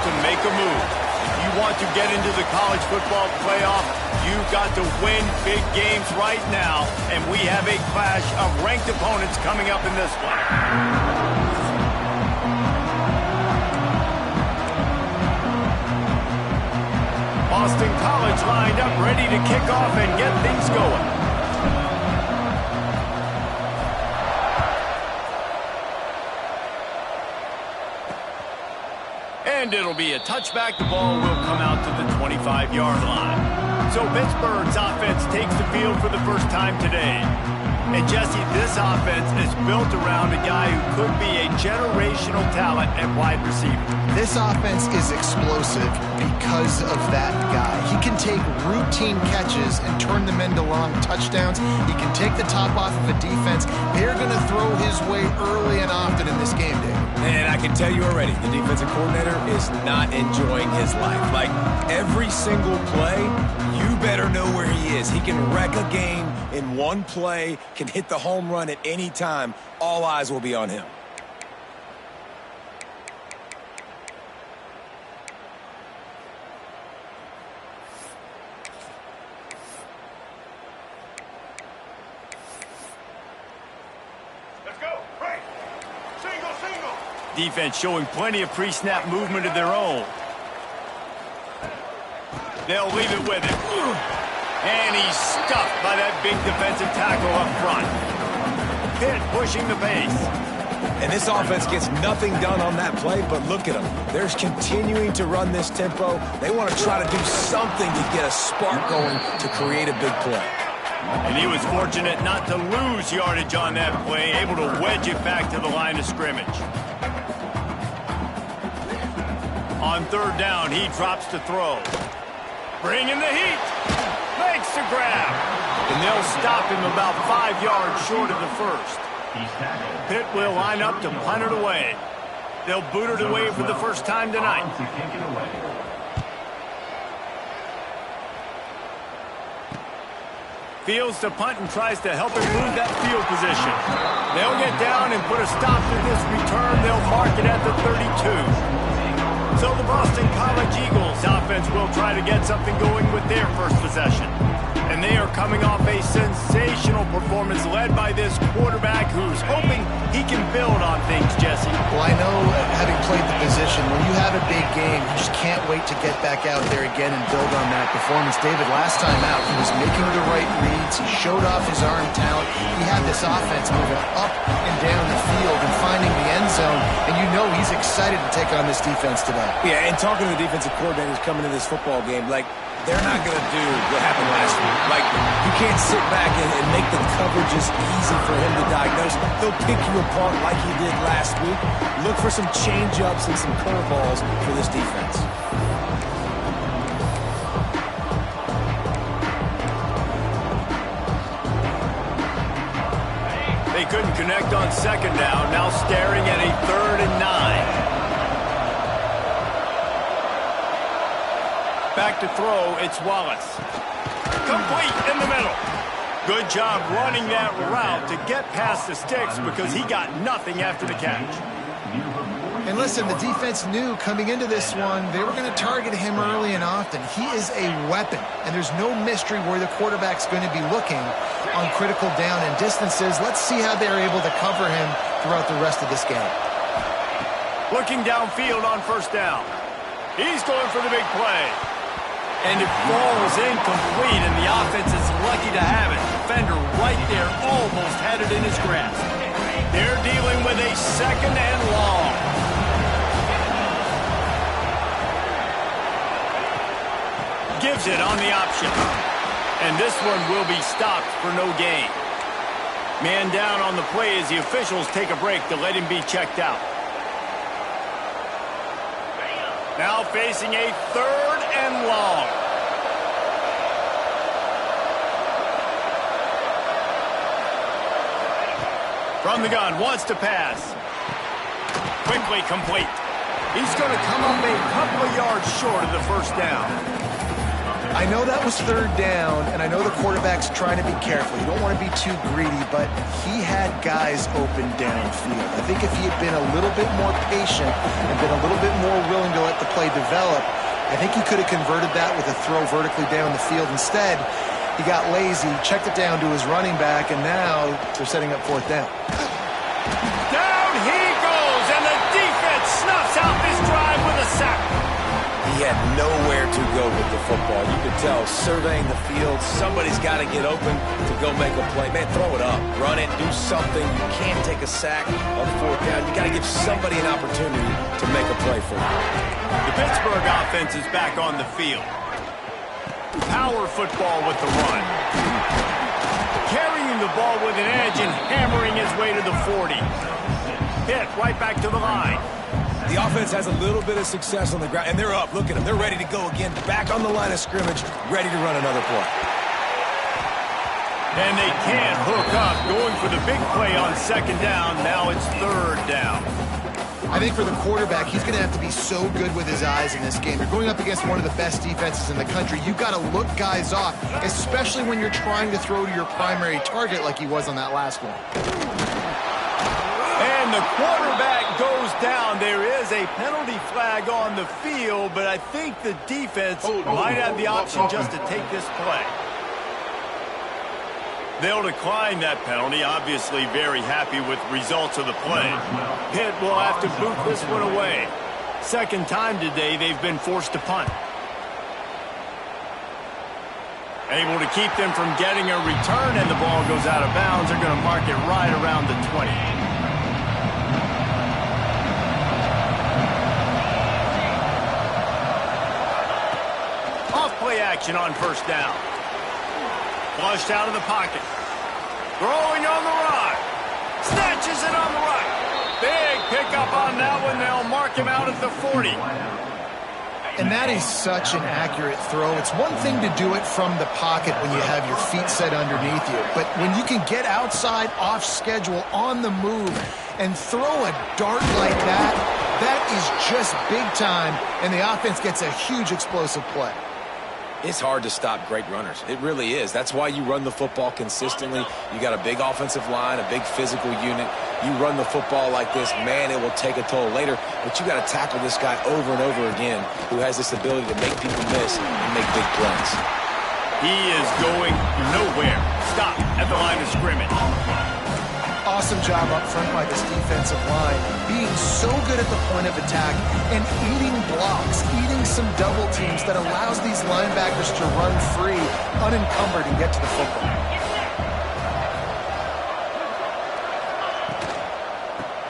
to make a move. If you want to get into the college football playoff, you've got to win big games right now, and we have a clash of ranked opponents coming up in this one. Boston College lined up, ready to kick off and get things going. And it'll be a touchback. The ball will come out to the 25-yard line. So Pittsburgh's offense takes the field for the first time today. And Jesse, this offense is built around a guy who could be a generational talent at wide receiver. This offense is explosive because of that guy. He can take routine catches and turn them into long touchdowns. He can take the top off of a defense. They're going to throw his way early and often in this game, Dave. And I can tell you already, the defensive coordinator is not enjoying his life. Like, every single play, you better know where he is. He can wreck a game in one play, can hit the home run at any time. All eyes will be on him. Let's go. Break. Single, single. Defense showing plenty of pre-snap movement of their own. They'll leave it with him. And he's stuffed by that big defensive tackle up front. Pitt pushing the pace. And this offense gets nothing done on that play, but look at them. They're continuing to run this tempo. They want to try to do something to get a spark going to create a big play. And he was fortunate not to lose yardage on that play, able to wedge it back to the line of scrimmage. On third down, he drops to throw. Bringing the heat. Makes the grab. And they'll stop him about 5 yards short of the first. Pitt will line up to punt it away. They'll boot it away for the first time tonight. Fields to punt and tries to help improve that field position. They'll get down and put a stop to this return. They'll mark it at the 32. So the Boston College Eagles offense will try to get something going with their first possession. And they are coming off a sensational performance led by this quarterback who's hoping he can build on things, Jesse. Well, I know, having played the position, when you have a big game, you just can't wait to get back out there again and build on that performance. David, last time out, he was making the right reads. He showed off his arm talent. He had this offense moving up and down the field and finding the end zone. And you know he's excited to take on this defense today. Yeah, and talking to the defensive coordinators coming to this football game, like, they're not going to do what happened last week. Like, you can't sit back and make the coverages easy for him to diagnose. He'll pick you apart like he did last week. Look for some change-ups and some curveballs for this defense. They couldn't connect on second down. Now staring at a 3rd and 9. Back to throw, it's Wallace. Complete in the middle. Good job running that route to get past the sticks because he got nothing after the catch. And listen, the defense knew coming into this one, they were going to target him early and often. He is a weapon, and there's no mystery where the quarterback's going to be looking on critical down and distances. Let's see how they're able to cover him throughout the rest of this game. Looking downfield on first down. He's going for the big play. And it falls incomplete, and the offense is lucky to have it. Defender right there almost had it in his grasp. They're dealing with a 2nd and long. Gives it on the option. And this one will be stopped for no gain. Man down on the play as the officials take a break to let him be checked out. Now facing a 3rd and long. From the gun, wants to pass. Quickly complete. He's going to come up a couple of yards short of the first down. I know that was third down, and I know the quarterback's trying to be careful. You don't want to be too greedy, but he had guys open downfield. I think if he had been a little bit more patient and been a little bit more willing to let the play develop, I think he could have converted that with a throw vertically down the field. Instead, he got lazy, checked it down to his running back, and now they're setting up fourth down. Down he goes, and the defense snuffs out this drive with a sack. He had nowhere to go with the football. You could tell, surveying the field, somebody's got to get open to go make a play. Man, throw it up, run it, do something. You can't take a sack on fourth down. You got to give somebody an opportunity to make a play for you. The Pittsburgh offense is back on the field. Power football with the run. Carrying the ball with an edge and hammering his way to the 40. Pitt right back to the line. The offense has a little bit of success on the ground, and they're up. Look at them. They're ready to go again. Back on the line of scrimmage, ready to run another play. And they can't hook up. Going for the big play on second down. Now it's third down. I think for the quarterback, he's going to have to be so good with his eyes in this game. You're going up against one of the best defenses in the country. You've got to look guys off, especially when you're trying to throw to your primary target like he was on that last one. And the quarterback goes down. There is a penalty flag on the field, but I think the defense might have the option just to take this play. They'll decline that penalty, obviously very happy with results of the play. Pitt will have to boot this one away. Second time today they've been forced to punt. Able to keep them from getting a return, and the ball goes out of bounds. They're going to mark it right around the 20. Off play action on first down. Flushed out of the pocket. Throwing on the run. Snatches it on the right. Big pickup on that one. They'll mark him out at the 40. And that is such an accurate throw. It's one thing to do it from the pocket when you have your feet set underneath you. But when you can get outside, off schedule, on the move, and throw a dart like that, that is just big time. And the offense gets a huge explosive play. It's hard to stop great runners. It really is. That's why you run the football consistently. You got a big offensive line, a big physical unit. You run the football like this, man, it will take a toll later. But you got to tackle this guy over and over again who has this ability to make people miss and make big plays. He is going nowhere. Stop at the line of scrimmage. Awesome job up front by this defensive line, being so good at the point of attack and eating blocks, eating some double teams that allows these linebackers to run free, unencumbered, and get to the football.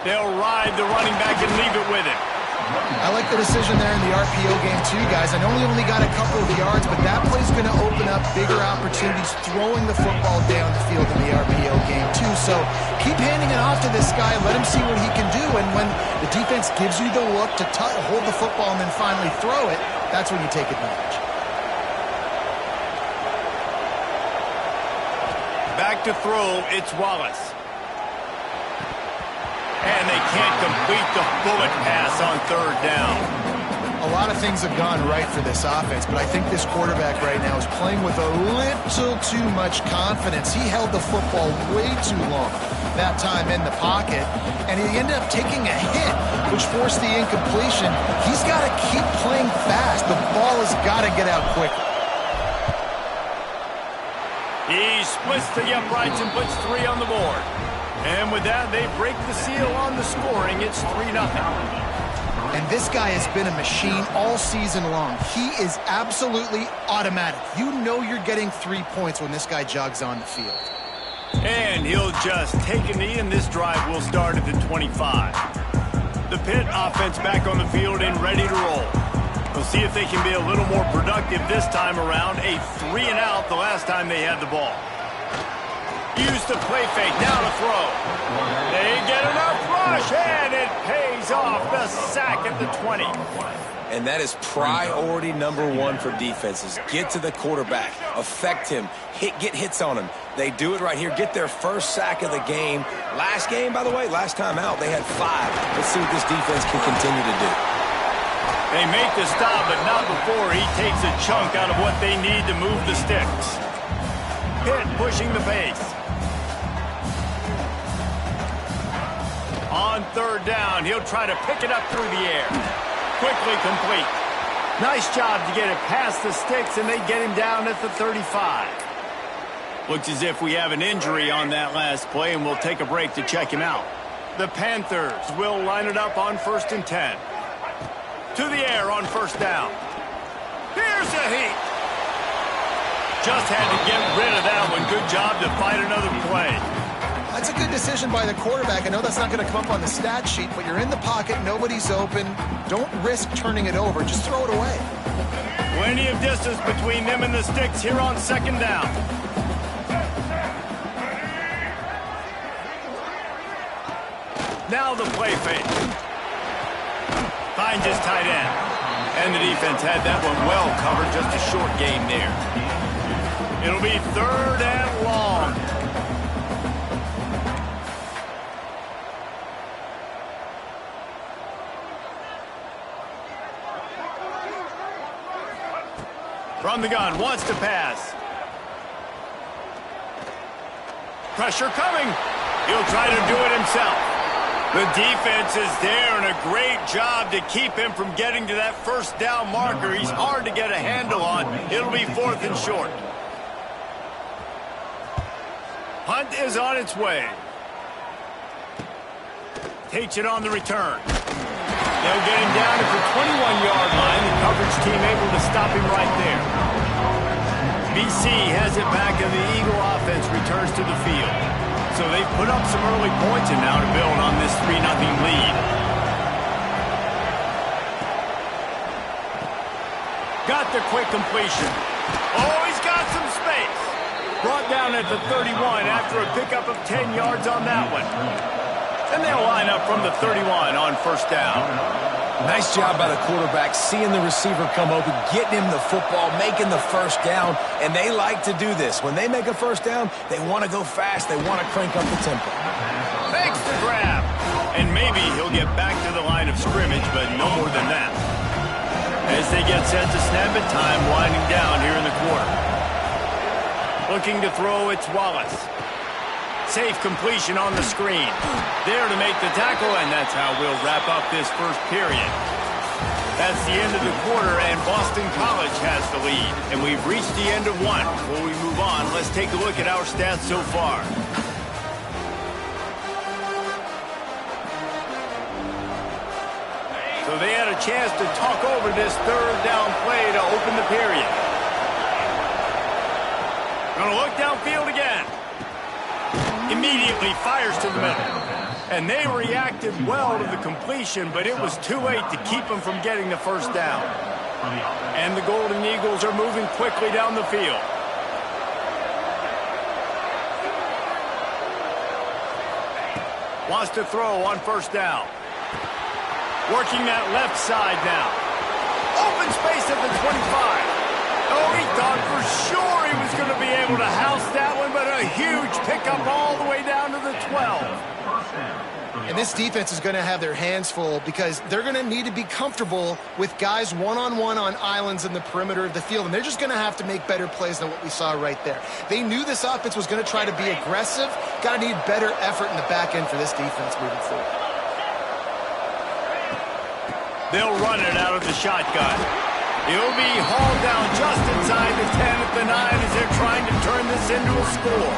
They'll ride the running back and leave it with him. I like the decision there in the RPO game too, guys. I know he only got a couple of yards, but that play's going to open up bigger opportunities throwing the football down the field in the RPO game too. So keep handing it off to this guy. Let him see what he can do. And when the defense gives you the look to hold the football and then finally throw it, that's when you take advantage. Back to throw, it's Wallace. And they can't complete the bullet pass on third down. A lot of things have gone right for this offense, but I think this quarterback right now is playing with a little too much confidence. He held the football way too long that time in the pocket, and he ended up taking a hit, which forced the incompletion. He's got to keep playing fast. The ball has got to get out quickly. He splits the uprights and puts 3 on the board. And with that, they break the seal on the scoring. It's 3-0. And this guy has been a machine all season long. He is absolutely automatic. You know you're getting 3 points when this guy jogs on the field. And he'll just take a knee, and this drive will start at the 25. The Pitt offense back on the field and ready to roll. We'll see if they can be a little more productive this time around. A 3-and-out the last time they had the ball. Used to play fake, now to throw. They get enough rush, and it pays off. The sack at the 20. And that is priority number 1 for defenses. Get to the quarterback, affect him, get hits on him. They do it right here, get their first sack of the game. Last game, by the way, last time out, they had 5. Let's see what this defense can continue to do. They make the stop, but not before he takes a chunk out of what they need to move the sticks. Pitt pushing the pace. On third down, he'll try to pick it up through the air. Quickly complete. Nice job to get it past the sticks, and they get him down at the 35. Looks as if we have an injury on that last play, and we'll take a break to check him out. The Panthers will line it up on 1st and 10. To the air on 1st down. Here's a heat. Just had to get rid of that one. Good job to fight another play. That's a good decision by the quarterback. I know that's not going to come up on the stat sheet, but you're in the pocket, nobody's open. Don't risk turning it over. Just throw it away. Plenty of distance between them and the sticks here on 2nd down. Now the play fake. Finds his tight end. And the defense had that one well covered. Just a short gain there. It'll be 3rd and long. From the gun, wants to pass. Pressure coming. He'll try to do it himself. The defense is there, and a great job to keep him from getting to that 1st down marker. He's hard to get a handle on. It'll be 4th and short. Hunt is on its way. Takes it on the return. They'll get him down at the 21-yard line. The coverage team able to stop him right there. BC has it back, and the Eagle offense returns to the field. So they've put up some early points and now to build on this 3-0 lead. Got the quick completion. Oh, he's got some space. Brought down at the 31 after a pickup of 10 yards on that one. And they'll line up from the 31 on 1st down. Nice job by the quarterback, seeing the receiver come open, getting him the football, making the 1st down, and they like to do this. When they make a 1st down, they want to go fast, they want to crank up the tempo. Makes the grab, and maybe he'll get back to the line of scrimmage, but no more than that. As they get set to snap it, time winding down here in the quarter. Looking to throw, it's Wallace. Safe completion on the screen. There to make the tackle, and that's how we'll wrap up this 1st period. That's the end of the quarter, and Boston College has the lead. And we've reached the end of one. Before we move on, let's take a look at our stats so far. So they had a chance to talk over this 3rd down play to open the period. Gonna look downfield again. Immediately fires to the middle. And they reacted well to the completion, but it was too late to keep them from getting the 1st down. And the Golden Eagles are moving quickly down the field. Wants to throw on 1st down. Working that left side now. Open space at the 25. Oh, he thought for sure he was going to be able to house that one, but a huge pickup all the way down to the 12. And this defense is going to have their hands full because they're going to need to be comfortable with guys one-on-one on islands in the perimeter of the field, and they're just going to have to make better plays than what we saw right there. They knew this offense was going to try to be aggressive. Got to need better effort in the back end for this defense moving forward. They'll run it out of the shotgun. He'll be hauled down just inside the 10 at the 9 as they're trying to turn this into a score.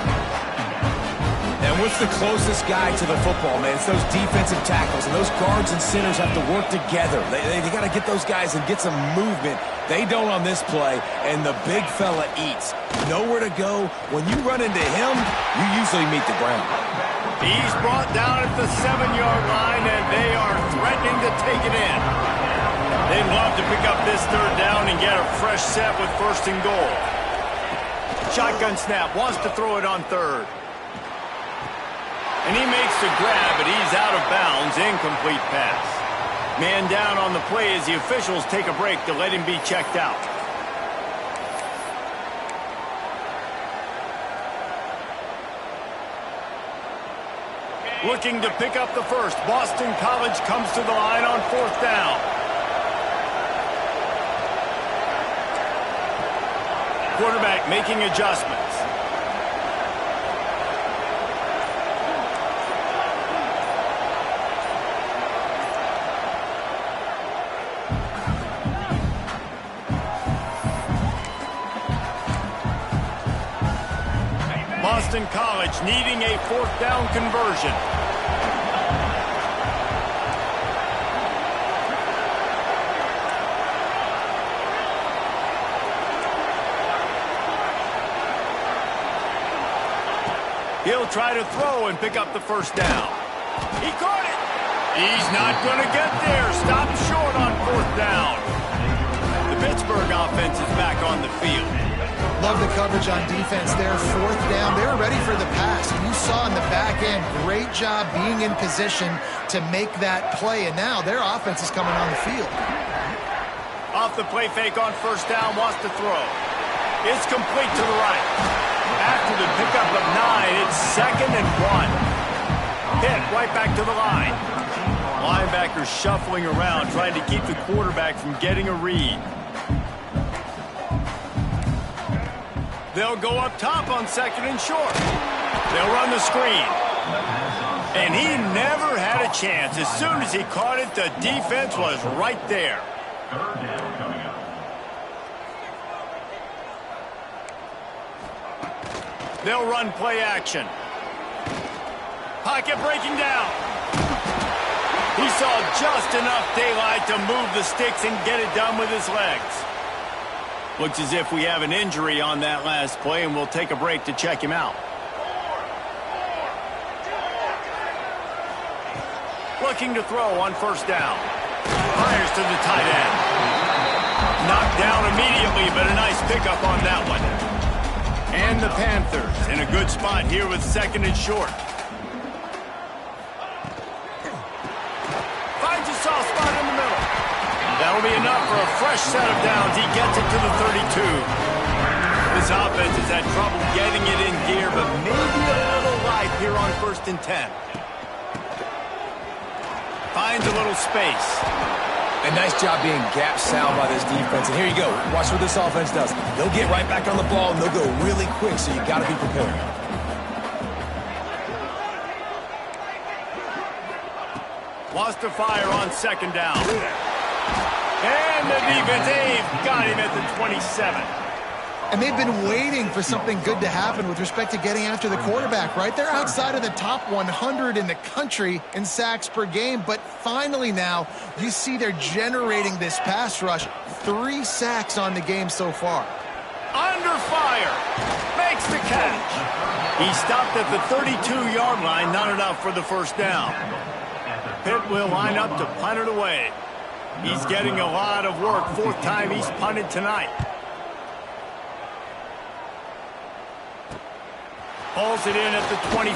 And what's the closest guy to the football, man? It's those defensive tackles, and those guards and centers have to work together. They got to get those guys and get some movement. They don't on this play, and the big fella eats. Nowhere to go. When you run into him, you usually meet the ground. He's brought down at the 7-yard line, and they are threatening to take it in. They'd love to pick up this 3rd down and get a fresh set with 1st and goal. Shotgun snap, wants to throw it on 3rd. And he makes the grab, but he's out of bounds. Incomplete pass. Man down on the play as the officials take a break to let him be checked out. Looking to pick up the 1st. Boston College comes to the line on 4th down. Quarterback making adjustments. Boston College needing a fourth down conversion. He'll try to throw and pick up the first down. He caught it. He's not going to get there. Stopped short on fourth down. The Pittsburgh offense is back on the field. Love the coverage on defense there. Fourth down. They were ready for the pass. And you saw in the back end, great job being in position to make that play. And now their offense is coming on the field. Off the play fake on first down, wants to throw. It's complete to the right. After the pickup of 9, it's 2nd and 1. Pitt right back to the line. Linebackers shuffling around, trying to keep the quarterback from getting a read. They'll go up top on 2nd and short. They'll run the screen. And he never had a chance. As soon as he caught it, the defense was right there. They'll run play action. Pocket breaking down. He saw just enough daylight to move the sticks and get it done with his legs. Looks as if we have an injury on that last play, and we'll take a break to check him out. Looking to throw on first down. Fires to the tight end. Knocked down immediately, but a nice pickup on that one. And the Panthers in a good spot here with 2nd and short. Finds a soft spot in the middle. That'll be enough for a fresh set of downs. He gets it to the 32. This offense has had trouble getting it in gear, but maybe a little light here on 1st and 10. Finds a little space. A nice job being gap sound by this defense. And here you go. Watch what this offense does. They'll get right back on the ball, and they'll go really quick, so you got to be prepared. Wants to fire on 2nd down. And the defense, they've got him at the 27. And they've been waiting for something good to happen with respect to getting after the quarterback, right? They're outside of the top 100 in the country in sacks per game, but finally now you see they're generating this pass rush. 3 sacks on the game so far. Under fire. Makes the catch. He stopped at the 32-yard line, not enough for the first down. Pitt will line up to punt it away. He's getting a lot of work. 4th time he's punted tonight. Pulls it in at the 25.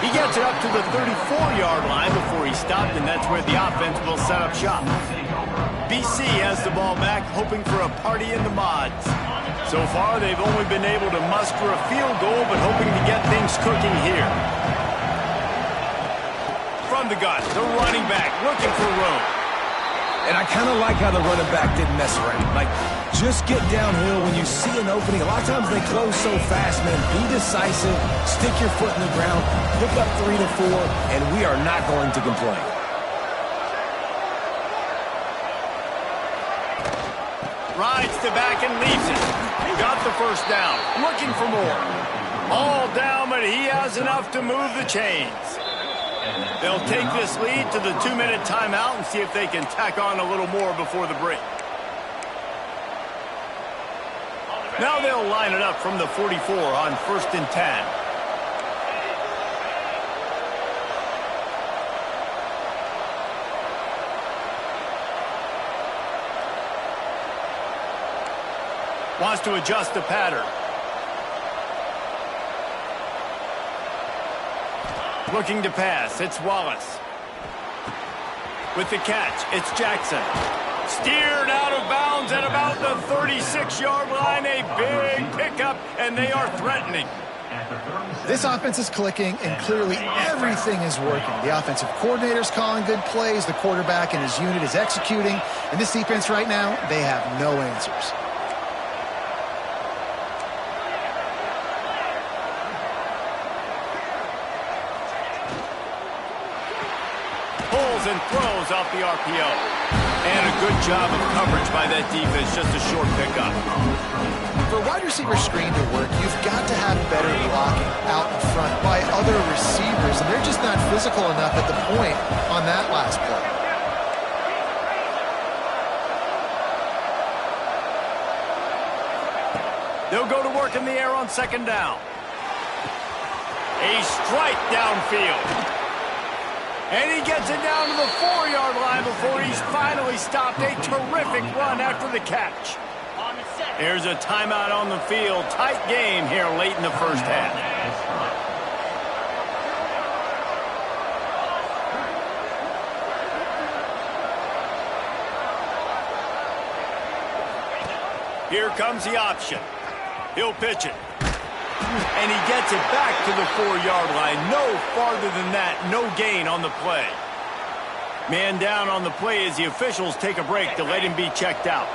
He gets it up to the 34-yard line before he stopped, and that's where the offense will set up shop. BC has the ball back, hoping for a party in the mods. So far, they've only been able to muster a field goal, but hoping to get things cooking here. From the gun, the running back looking for room. And I kind of like how the running back didn't mess around. Like, just get downhill when you see an opening. A lot of times they close so fast, man. Be decisive, stick your foot in the ground, pick up 3 to 4, and we are not going to complain. Rides to back and leaves it. Got the first down. Looking for more. All down, but he has enough to move the chains. They'll take this lead to the 2-minute timeout and see if they can tack on a little more before the break. Now they'll line it up from the 44 on 1st and 10. Wants to adjust the pattern. Looking to pass, it's Wallace. With the catch, it's Jackson. Steered out of bounds at about the 36-yard line. A big pickup, and they are threatening. This offense is clicking, and clearly everything is working. The offensive coordinator's calling good plays. The quarterback and his unit is executing. And this defense right now, they have no answers. scrambles and throws off the RPO. And a good job of coverage by that defense, just a short pickup. For a wide receiver screen to work, you've got to have better blocking out in front by other receivers, and they're just not physical enough at the point on that last play. They'll go to work in the air on second down. A strike downfield. And he gets it down to the 4-yard line before he's finally stopped. A terrific run after the catch. There's a timeout on the field. Tight game here late in the first half. Here comes the option. He'll pitch it. And he gets it back to the 4-yard line. No farther than that. No gain on the play. Man down on the play as the officials take a break to let him be checked out.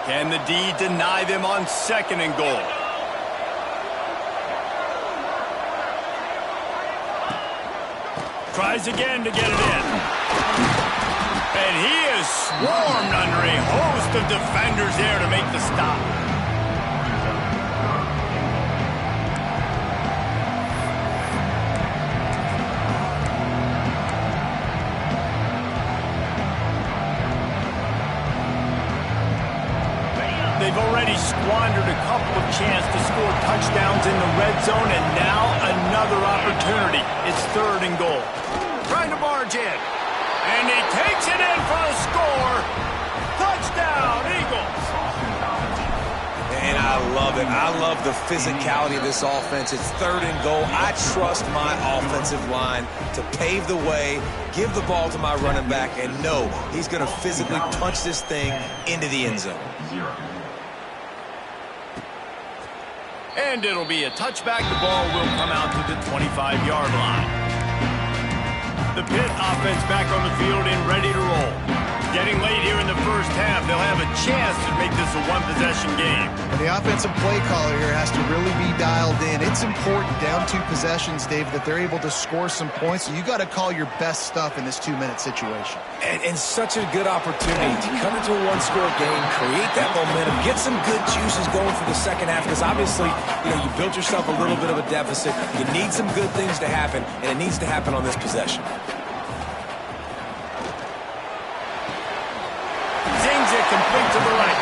Can the D deny them on second and goal? Tries again to get it in. And he is swarmed under a host of defenders there to make the stop. They've already squandered a couple of chances to score touchdowns in the red zone, and now another opportunity. It's third and goal. Trying to barge in. And he takes it in for a score. Touchdown, Eagles. And I love it. I love the physicality of this offense. It's third and goal. I trust my offensive line to pave the way, give the ball to my running back, and know he's going to physically punch this thing into the end zone. And it'll be a touchback. The ball will come out to the 25-yard line. The Pitt offense back on the field and ready to roll. Getting late here in the first half, they'll have a chance to make this a one-possession game. And the offensive play caller here has to really be dialed in. It's important down 2 possessions, Dave, that they're able to score some points. So you got to call your best stuff in this 2-minute situation. And such a good opportunity to come into a one-score game, create that momentum, get some good juices going for the second half, because obviously, you built yourself a little bit of a deficit. You need some good things to happen, and it needs to happen on this possession. Zings it complete to the right.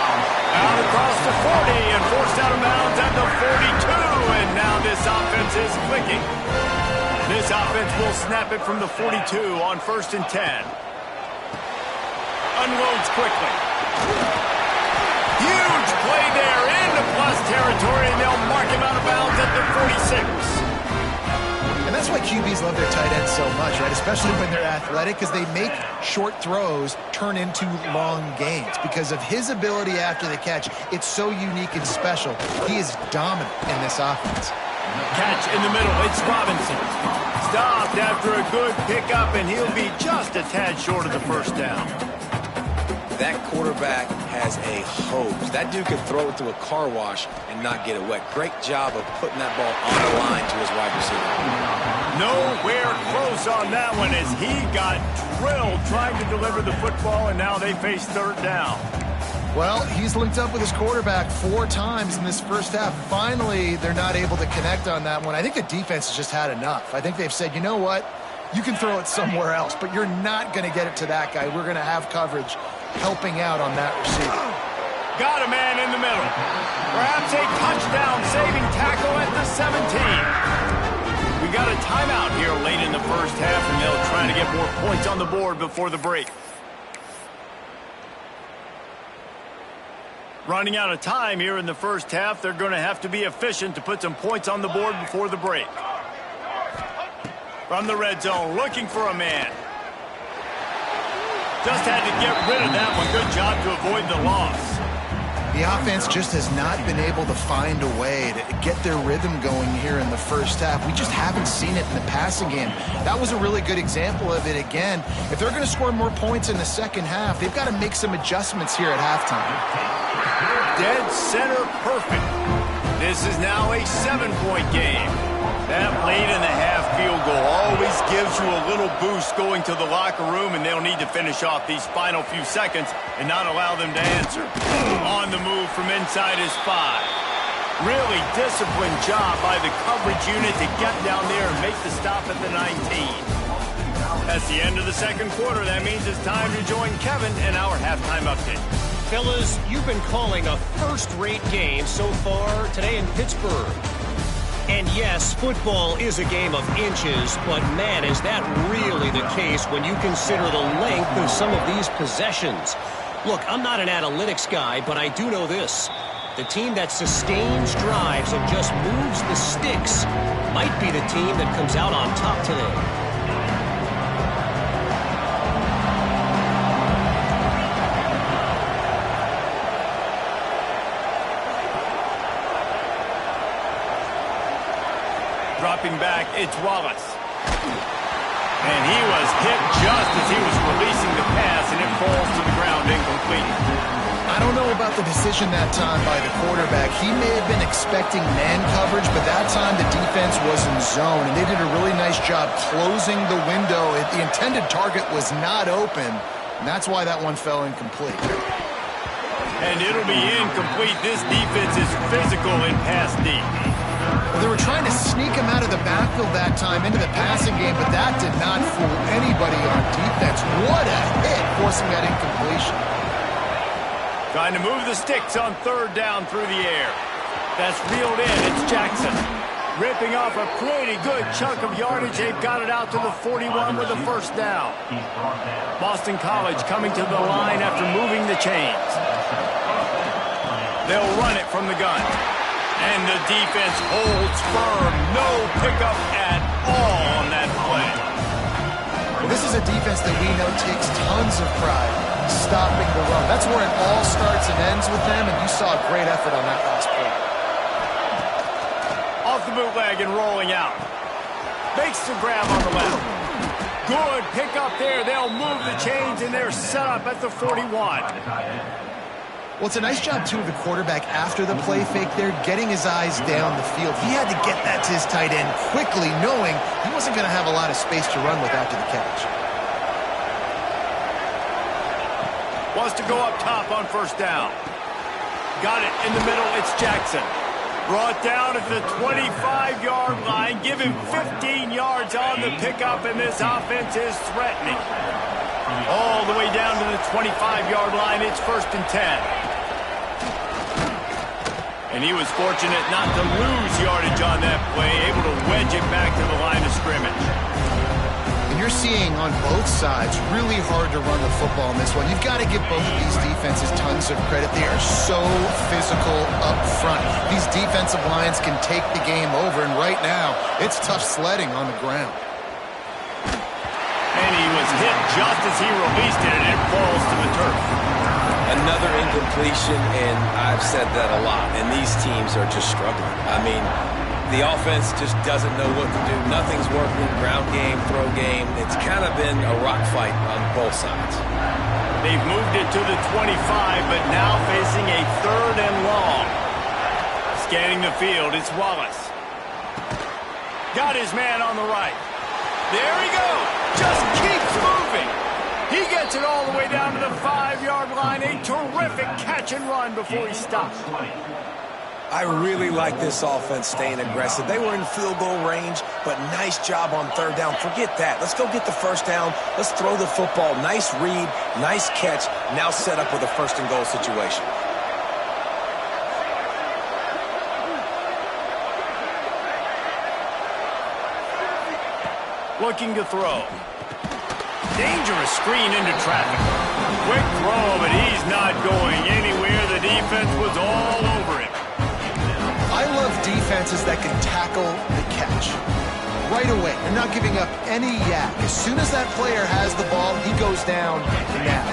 Out across the 40 and forced out of bounds at the 42, and now this offense is clicking. This offense will snap it from the 42 on 1st and 10. Unloads quickly. Huge play there into plus territory, and they'll mark him out of bounds at the 46. And that's why QBs love their tight ends so much, right? Especially when they're athletic, because they make short throws turn into long gains. Because of his ability after the catch, it's so unique and special. He is dominant in this offense. Catch in the middle. It's Robinson. Stopped after a good pickup, and he'll be just a tad short of the first down. That quarterback has a hose. That dude can throw it to a car wash and not get it wet. Great job of putting that ball on the line to his wide receiver. Nowhere close on that one as he got drilled trying to deliver the football, and now they face third down. Well, he's linked up with his quarterback 4 times in this first half. Finally, they're not able to connect on that one. I think the defense has just had enough. I think they've said, you know what? You can throw it somewhere else, but you're not going to get it to that guy. We're going to have coverage helping out on that receiver. Got a man in the middle. Perhaps a touchdown-saving tackle at the 17. We got a timeout here late in the first half, and they'll try to get more points on the board before the break. Running out of time here in the first half, they're going to have to be efficient to put some points on the board before the break. From the red zone, looking for a man. Just had to get rid of that one. Good job to avoid the loss. The offense just has not been able to find a way to get their rhythm going here in the first half. We just haven't seen it in the passing game. That was a really good example of it again. If they're going to score more points in the second half, they've got to make some adjustments here at halftime. Dead center perfect. This is now a 7-point game. That late-in-the-half field goal always gives you a little boost going to the locker room, and they'll need to finish off these final few seconds and not allow them to answer. On the move from inside his 5. Really disciplined job by the coverage unit to get down there and make the stop at the 19. That's the end of the second quarter. That means it's time to join Kevin in our halftime update. Fellas, you've been calling a first-rate game so far today in Pittsburgh. And yes, football is a game of inches, but man, is that really the case when you consider the length of some of these possessions. Look, I'm not an analytics guy, but I do know this. The team that sustains drives and just moves the sticks might be the team that comes out on top today. Dropping back, it's Wallace. And he was hit just as he was releasing the pass, and it falls to the ground incomplete. I don't know about the decision that time by the quarterback. He may have been expecting man coverage, but that time the defense was in zone, and they did a really nice job closing the window. The intended target was not open, and that's why that one fell incomplete. And it'll be incomplete. This defense is physical in pass deep. Well, they were trying to sneak him out of the backfield that time into the passing game, but that did not fool anybody on defense. What a hit, forcing that incompletion. Trying to move the sticks on third down through the air. That's reeled in. It's Jackson. Ripping off a pretty good chunk of yardage. They've got it out to the 41 with a first down. Boston College coming to the line after moving the chains. They'll run it from the gun. And the defense holds firm. No pickup at all on that play. Well, this is a defense that we know takes tons of pride stopping the run. That's where it all starts and ends with them, and you saw a great effort on that last play. Off the bootleg and rolling out. Makes the grab on the left. Good pickup there. They'll move the chains, and they're set up at the 41. Well, it's a nice job, too, of the quarterback after the play fake there, getting his eyes down the field. He had to get that to his tight end quickly, knowing he wasn't going to have a lot of space to run with after the catch. Wants to go up top on first down. Got it in the middle. It's Jackson. Brought down at the 25-yard line. Give him 15 yards on the pickup, and this offense is threatening. All the way down to the 25-yard line. It's 1st and 10. And he was fortunate not to lose yardage on that play, able to wedge it back to the line of scrimmage. And you're seeing on both sides really hard to run the football in this one. You've got to give both of these defenses tons of credit. They are so physical up front. These defensive lines can take the game over, and right now, it's tough sledding on the ground. And he was hit just as he released it, and it falls to the turf. Another incompletion, and I've said that a lot, and these teams are just struggling. I mean, the offense just doesn't know what to do. Nothing's working. Ground game, throw game. It's kind of been a rock fight on both sides. They've moved it to the 25, but now facing a 3rd and long. Scanning the field, it's Wallace. Got his man on the right. There he goes. Just keeps moving. He gets it all the way down to the 5-yard line. A terrific catch and run before he stops. I really like this offense staying aggressive. They were in field goal range, but nice job on third down. Forget that. Let's go get the first down. Let's throw the football. Nice read, nice catch. Now set up with a 1st and goal situation. Looking to throw. Dangerous screen into traffic. Quick throw, but he's not going anywhere. The defense was all over him. I love defenses that can tackle the catch right away. They're not giving up any yak. As soon as that player has the ball, he goes down now.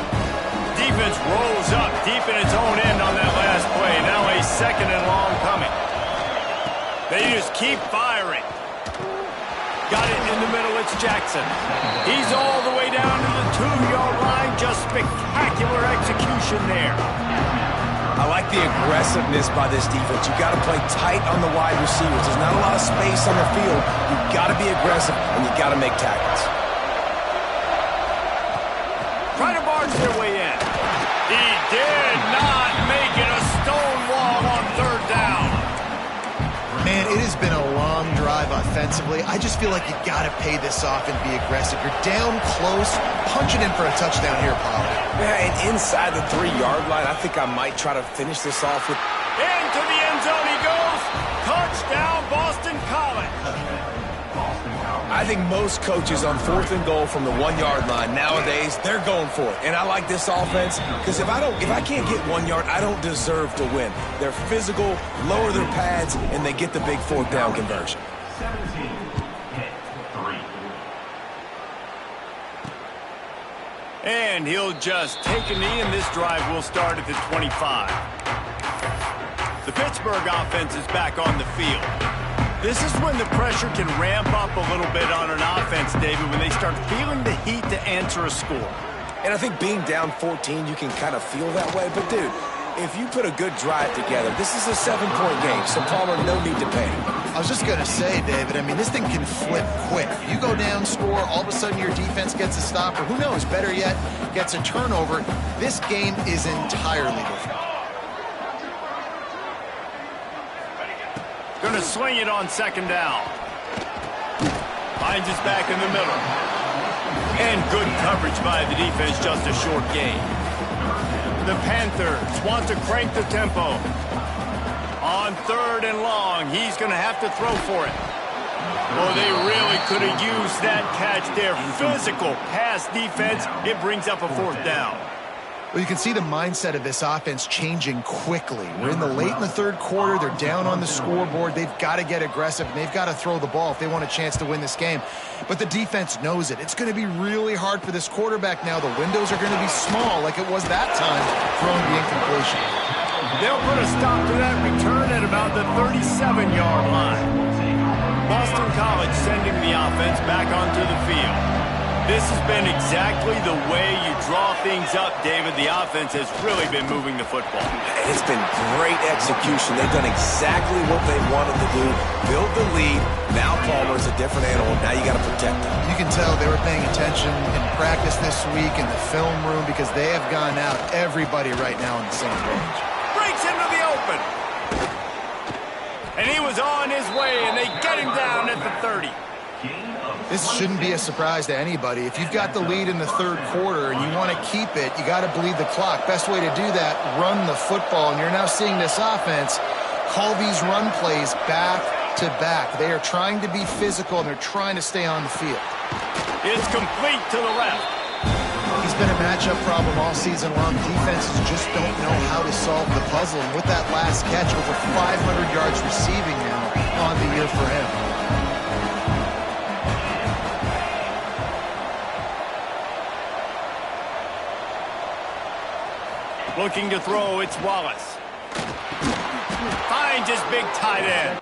Defense rolls up deep in its own end on that last play. Now a 2nd and long coming. They just keep firing. Got it in the middle, it's Jackson. He's all the way down to the 2-yard line. Just spectacular execution there. I like the aggressiveness by this defense. You got to play tight on the wide receivers. There's not a lot of space on the field. You got to be aggressive, and you got to make tackles. Trying to barge their way in. He did not make it a stone wall on third down. Man, it has been a long drive offensively. I just feel like you got to pay this off and be aggressive. You're down close. Punch it in for a touchdown here, Pollard. Yeah, and inside the 3-yard line, I think I might try to finish this off with... Into the end zone he goes. Touchdown, Boston College. I think most coaches on 4th and goal from the 1-yard line nowadays, they're going for it. And I like this offense because if I can't get 1 yard, I don't deserve to win. They're physical, lower their pads, and they get the big 4th down conversion. And he'll just take a knee, and this drive will start at the 25. The Pittsburgh offense is back on the field. This is when the pressure can ramp up a little bit on an offense, David, when they start feeling the heat to answer a score. And I think being down 14, you can kind of feel that way. But, dude, if you put a good drive together, this is a 7-point game, so Palmer, no need to panic. I was just going to say, David, I mean, this thing can flip quick. You go down, score, all of a sudden your defense gets a stop, or who knows, better yet, gets a turnover. This game is entirely different. Going to swing it on second down. Finds his back in the middle. And good coverage by the defense, just a short gain. The Panthers want to crank the tempo. On 3rd and long, he's going to have to throw for it. Oh, they really could have used that catch there. Physical pass defense. It brings up a 4th down. Well, you can see the mindset of this offense changing quickly. We're in the 3rd quarter. They're down on the scoreboard. They've got to get aggressive, and they've got to throw the ball if they want a chance to win this game. But the defense knows it. It's going to be really hard for this quarterback now. The windows are going to be small like it was that time throwing the incompletion. They'll put a stop to that return at about the 37-yard line. Boston College sending the offense back onto the field. This has been exactly the way you draw things up, David. The offense has really been moving the football. It's been great execution. They've done exactly what they wanted to do. Build the lead. Now Palmer's a different animal. Now you got to protect him. You can tell they were paying attention in practice this week in the film room because they have gone out, everybody right now on the same page. Breaks into the open. And he was on his way, and they get him down at the 30. This shouldn't be a surprise to anybody. If you've got the lead in the 3rd quarter and you want to keep it, you got to bleed the clock. Best way to do that, run the football. And you're now seeing this offense call these run plays back to back. They are trying to be physical, and they're trying to stay on the field. It's complete to the left. He's been a matchup problem all season long. Defenses just don't know how to solve the puzzle. And with that last catch, over 500 yards receiving now on the year for him. Looking to throw, it's Wallace. Finds his big tight end.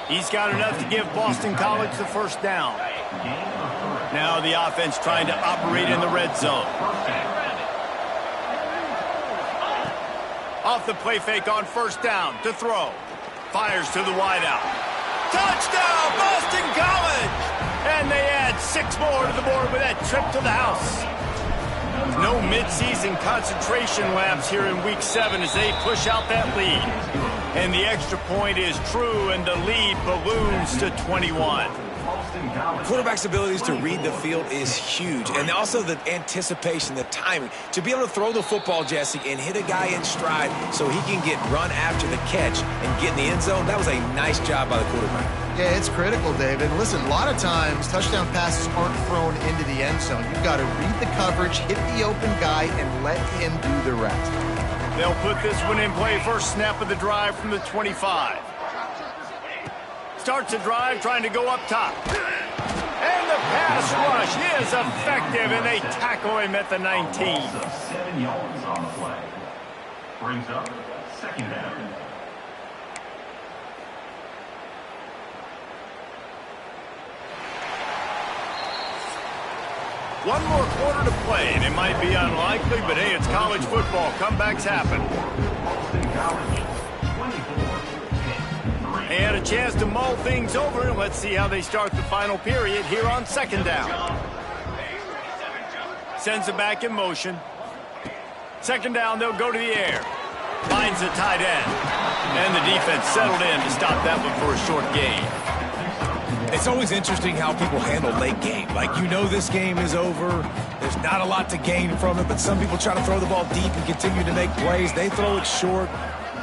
He's got enough to give Boston College the 1st down. Now the offense trying to operate in the red zone. Off the play fake on 1st down to throw. Fires to the wideout. Touchdown, Boston College! And they add 6 more to the board with that trip to the house. No midseason concentration lapse here in Week 7 as they push out that lead. And the extra point is true, and the lead balloons to 21. Quarterback's abilities to read the field is huge, and also the anticipation, the timing. To be able to throw the football, Jesse, and hit a guy in stride so he can get run after the catch and get in the end zone, that was a nice job by the quarterback. Yeah, it's critical, David. Listen, a lot of times touchdown passes aren't thrown into the end zone. You've got to read the coverage, hit the open guy, and let him do the rest. They'll put this one in play. First snap of the drive from the 25. Starts a drive trying to go up top. And the pass rush is effective, and they tackle him at the 19. 7 yards on the play. Brings up 2nd down. One more quarter to play, and it might be unlikely, but hey, it's college football. Comebacks happen. They had a chance to mull things over, and let's see how they start the final period here on second down. Sends it back in motion. Second down, they'll go to the air. Finds the tight end. And the defense settled in to stop that one for a short gain. It's always interesting how people handle late game. Like, you know this game is over. There's not a lot to gain from it, but some people try to throw the ball deep and continue to make plays. They throw it short.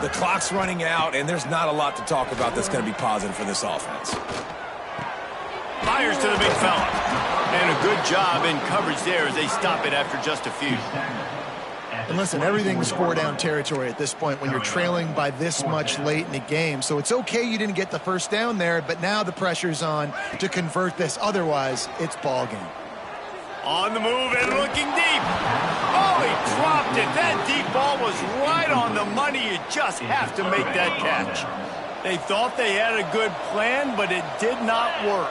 The clock's running out, and there's not a lot to talk about that's going to be positive for this offense. Fires to the big fella. And a good job in coverage there as they stop it after just a few. And listen, everything's four-down territory at this point when you're trailing by this much late in the game. So it's okay you didn't get the first down there, but now the pressure's on to convert this. Otherwise, it's ball game. On the move and looking deep. Oh, he dropped it. That deep ball was right on the money. You just have to make that catch. They thought they had a good plan, but it did not work.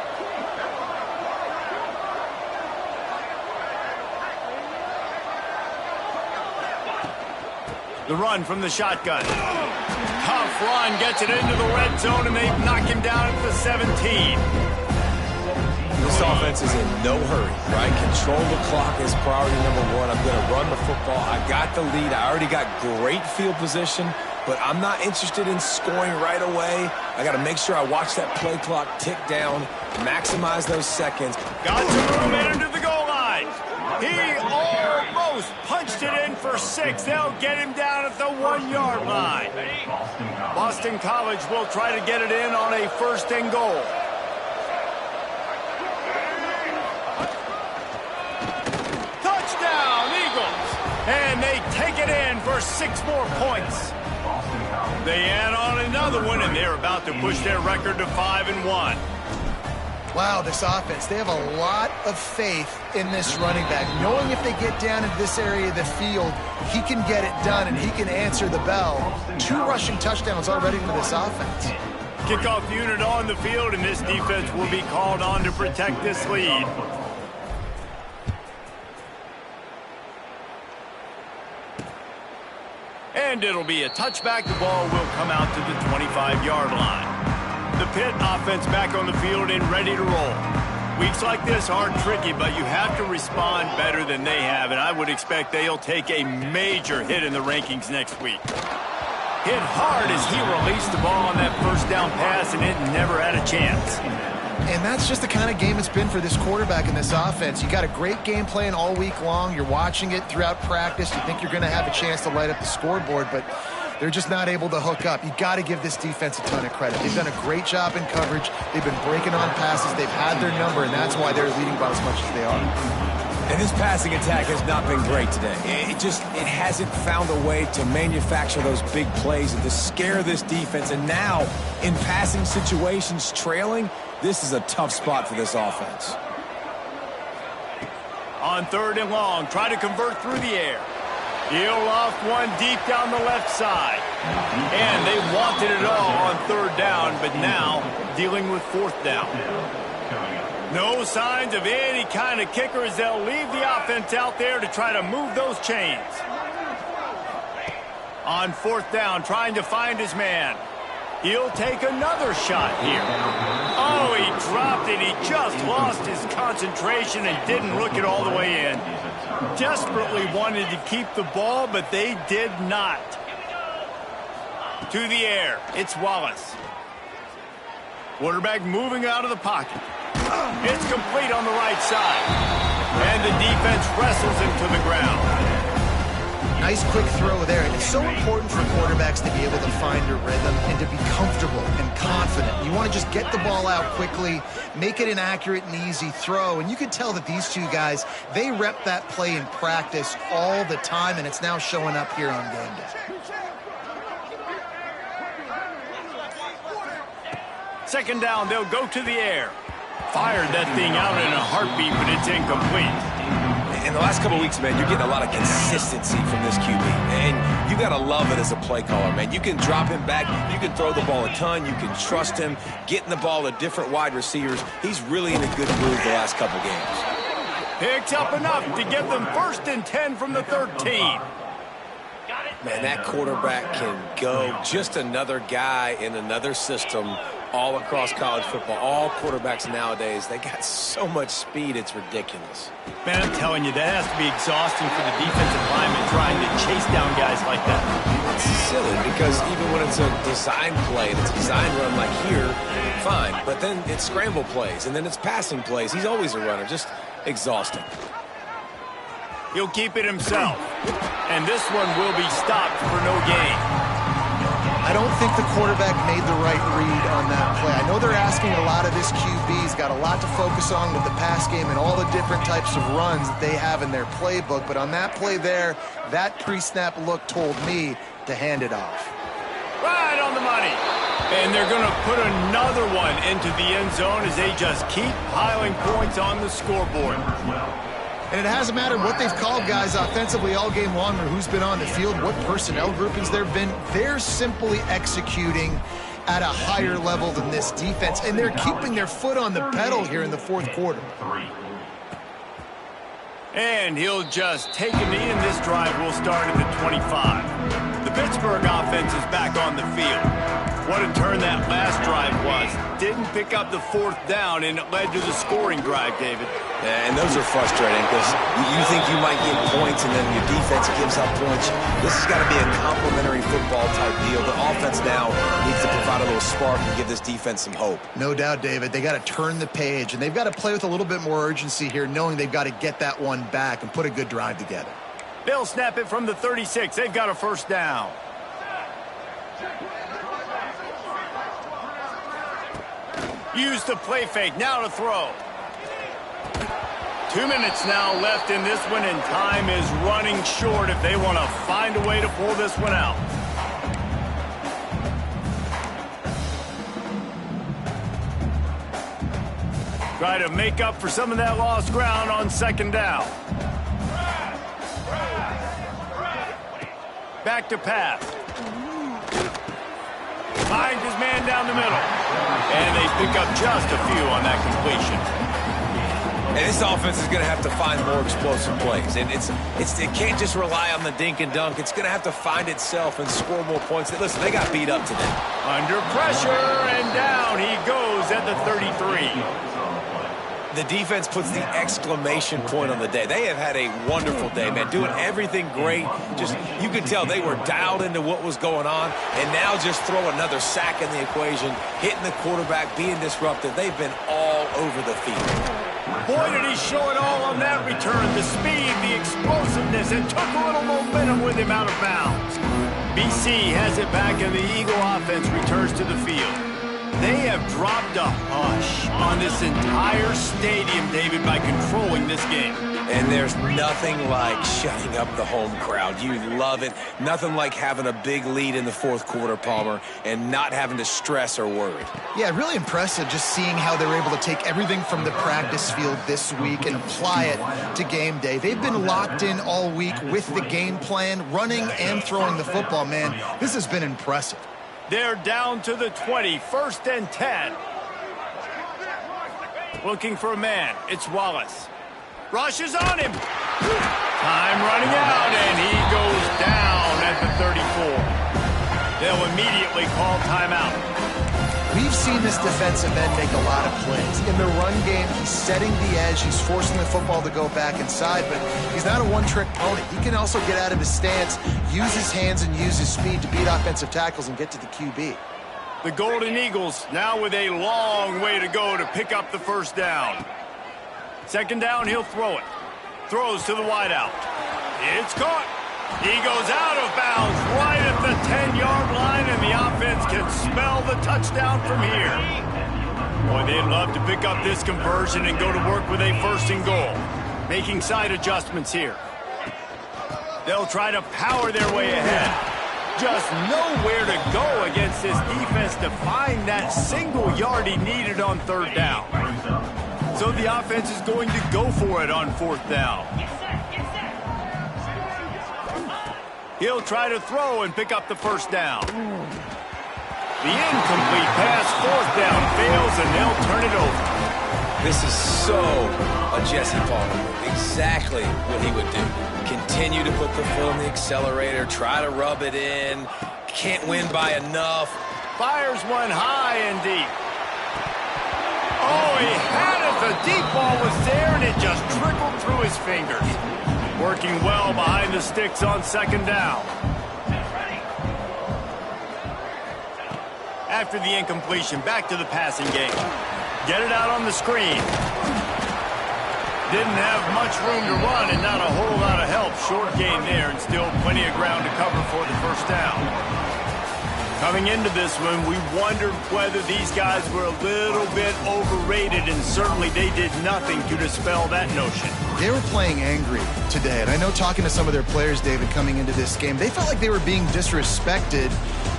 The run from the shotgun. Tough run, gets it into the red zone, and they knock him down at the 17. This offense is in no hurry, right? Control the clock is priority number one. I'm going to run the football. I got the lead. I already got great field position, but I'm not interested in scoring right away. I got to make sure I watch that play clock tick down, maximize those seconds. Got some movement into the goal line. He almost punched it in for 6. They'll get him down at the 1-yard line. Boston College will try to get it in on a first and goal. Touchdown, Eagles. And they take it in for 6 more points. They add on another one, and they're about to push their record to 5-1. Wow, this offense, they have a lot of faith in this running back. Knowing if they get down into this area of the field, he can get it done and he can answer the bell. 2 rushing touchdowns already for this offense. Kickoff unit on the field, and this defense will be called on to protect this lead. And it'll be a touchback. The ball will come out to the 25-yard line. The Pitt offense back on the field and ready to roll. Weeks like this are tricky, but you have to respond better than they have, and I would expect they'll take a major hit in the rankings next week. Hit hard as he released the ball on that first down pass, and it never had a chance. And that's just the kind of game it's been for this quarterback in this offense. You got a great game plan all week long. You're watching it throughout practice. You think you're going to have a chance to light up the scoreboard, but they're just not able to hook up. You got to give this defense a ton of credit. They've done a great job in coverage. They've been breaking on passes. They've had their number, and that's why they're leading by as much as they are. And this passing attack has not been great today. It hasn't found a way to manufacture those big plays and to scare this defense. And now, in passing situations, trailing, this is a tough spot for this offense. On 3rd and long, try to convert through the air. He'll loft one deep down the left side. And they wanted it all on 3rd down, but now dealing with 4th down. No signs of any kind of kickers. They'll leave the offense out there to try to move those chains. On 4th down, trying to find his man. He'll take another shot here. Oh, he dropped it. He just lost his concentration and didn't look it all the way in. Desperately wanted to keep the ball, but they did not. To the air, it's Wallace. Quarterback moving out of the pocket. It's complete on the right side. And the defense wrestles him to the ground. Nice quick throw there. And it's so important for quarterbacks to be able to find a rhythm and to be comfortable and confident. You want to just get the ball out quickly, make it an accurate and easy throw. And you can tell that these two guys, they rep that play in practice all the time, and it's now showing up here on game day. 2nd down, they'll go to the air. Fired that thing out in a heartbeat, but it's incomplete. In the last couple of weeks, man, you're getting a lot of consistency from this QB. And you got to love it as a play caller, man. You can drop him back. You can throw the ball a ton. You can trust him, getting the ball to different wide receivers. He's really in a good groove the last couple games. Picks up enough to get them 1st and 10 from the 13. Man, that quarterback can go. Just another guy in another system all across college football. All quarterbacks nowadays, they got so much speed, it's ridiculous. Man, I'm telling you, that has to be exhausting for the defensive lineman trying to chase down guys like that. It's silly because even when it's a design play, it's a design run like here, fine. But then it's scramble plays, and then it's passing plays. He's always a runner, just exhausting. He'll keep it himself. And this one will be stopped for no gain. I don't think the quarterback made the right read on that play. I know they're asking a lot of this QB. He's got a lot to focus on with the pass game and all the different types of runs that they have in their playbook. But on that play there, that pre-snap look told me to hand it off. Right on the money. And they're going to put another one into the end zone as they just keep piling points on the scoreboard. And it hasn't mattered what they've called guys offensively all game long or who's been on the field, what personnel groupings there have been. They're simply executing at a higher level than this defense, and they're keeping their foot on the pedal here in the 4th quarter. And he'll just take a knee, and this drive will start at the 25. The Pittsburgh offense is back on the field. What a turn that last drive was. Didn't pick up the 4th down, and it led to the scoring drive, David. And those are frustrating because you think you might get points and then your defense gives up points. This has got to be a complementary football type deal. The offense now needs to provide a little spark and give this defense some hope. No doubt, David. They got to turn the page, and they've got to play with a little bit more urgency here, knowing they've got to get that one back and put a good drive together. They'll snap it from the 36. They've got a 1st down. Use the play fake. Now to throw. 2 minutes now left in this one, and time is running short if they want to find a way to pull this one out. Try to make up for some of that lost ground on 2nd down. Back to pass. Finds his man down the middle. And they pick up just a few on that completion. And this offense is going to have to find more explosive plays. And it can't just rely on the dink and dunk. It's going to have to find itself and score more points. Listen, they got beat up today. Under pressure, and down he goes at the 33. The defense puts the exclamation point on the day. They have had a wonderful day, man, doing everything great. Just, you could tell they were dialed into what was going on, and now just throw another sack in the equation, hitting the quarterback, being disruptive. They've been all over the field. Boy, did he show it all on that return. The speed, the explosiveness, and took a little momentum with him out of bounds. BC has it back, and the Eagle offense returns to the field. They have dropped a hush on this entire stadium, David, by controlling this game. And there's nothing like shutting up the home crowd. You love it. Nothing like having a big lead in the 4th quarter, Palmer, and not having to stress or worry. Yeah, really impressive just seeing how they're able to take everything from the practice field this week and apply it to game day. They've been locked in all week with the game plan, running and throwing the football, man. This has been impressive. They're down to the 20, 1st and 10. Looking for a man. It's Wallace. Rushes on him. Time running out, and he goes down at the 34. They'll immediately call timeout. We've seen this defensive end make a lot of plays. In the run game, he's setting the edge. He's forcing the football to go back inside, but he's not a one-trick pony. He can also get out of his stance, use his hands, and use his speed to beat offensive tackles and get to the QB. The Golden Eagles now with a long way to go to pick up the 1st down. 2nd down, he'll throw it. Throws to the wideout. It's caught. He goes out of bounds right at the 10-yard line, and the offense can smell the touchdown from here. Boy, they'd love to pick up this conversion and go to work with a 1st and goal. Making side adjustments here. They'll try to power their way ahead. Just nowhere to go against this defense to find that single yard he needed on 3rd down. So the offense is going to go for it on 4th down. He'll try to throw and pick up the 1st down. The incomplete pass, 4th down, fails, and they'll turn it over. This is so a Jesse Palmer move. Exactly what he would do. Continue to put the foot on the accelerator, try to rub it in. Can't win by enough. Fires one high and deep. Oh, he had it. The deep ball was there, and it just trickled through his fingers. Working well behind the sticks on second down. After the incompletion, back to the passing game. Get it out on the screen. Didn't have much room to run and not a whole lot of help. Short gain there and still plenty of ground to cover for the first down. Coming into this one, we wondered whether these guys were a little bit overrated, and certainly they did nothing to dispel that notion. They were playing angry today, and I know talking to some of their players, David, coming into this game, they felt like they were being disrespected.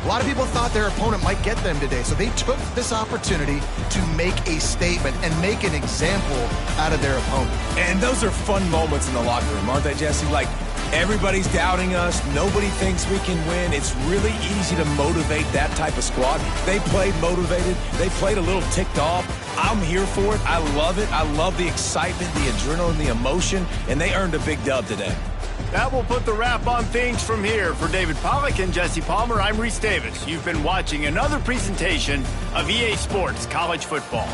A lot of people thought their opponent might get them today, so they took this opportunity to make a statement and make an example out of their opponent. And those are fun moments in the locker room, aren't they, Jesse? Like, everybody's doubting us. Nobody thinks we can win. It's really easy to motivate that type of squad. They played motivated. They played a little ticked off. I'm here for it. I love it. I love the excitement, the adrenaline, the emotion, and they earned a big dub today. That will put the wrap on things from here. For David Pollack and Jesse Palmer, I'm Reese Davis. You've been watching another presentation of EA Sports College Football.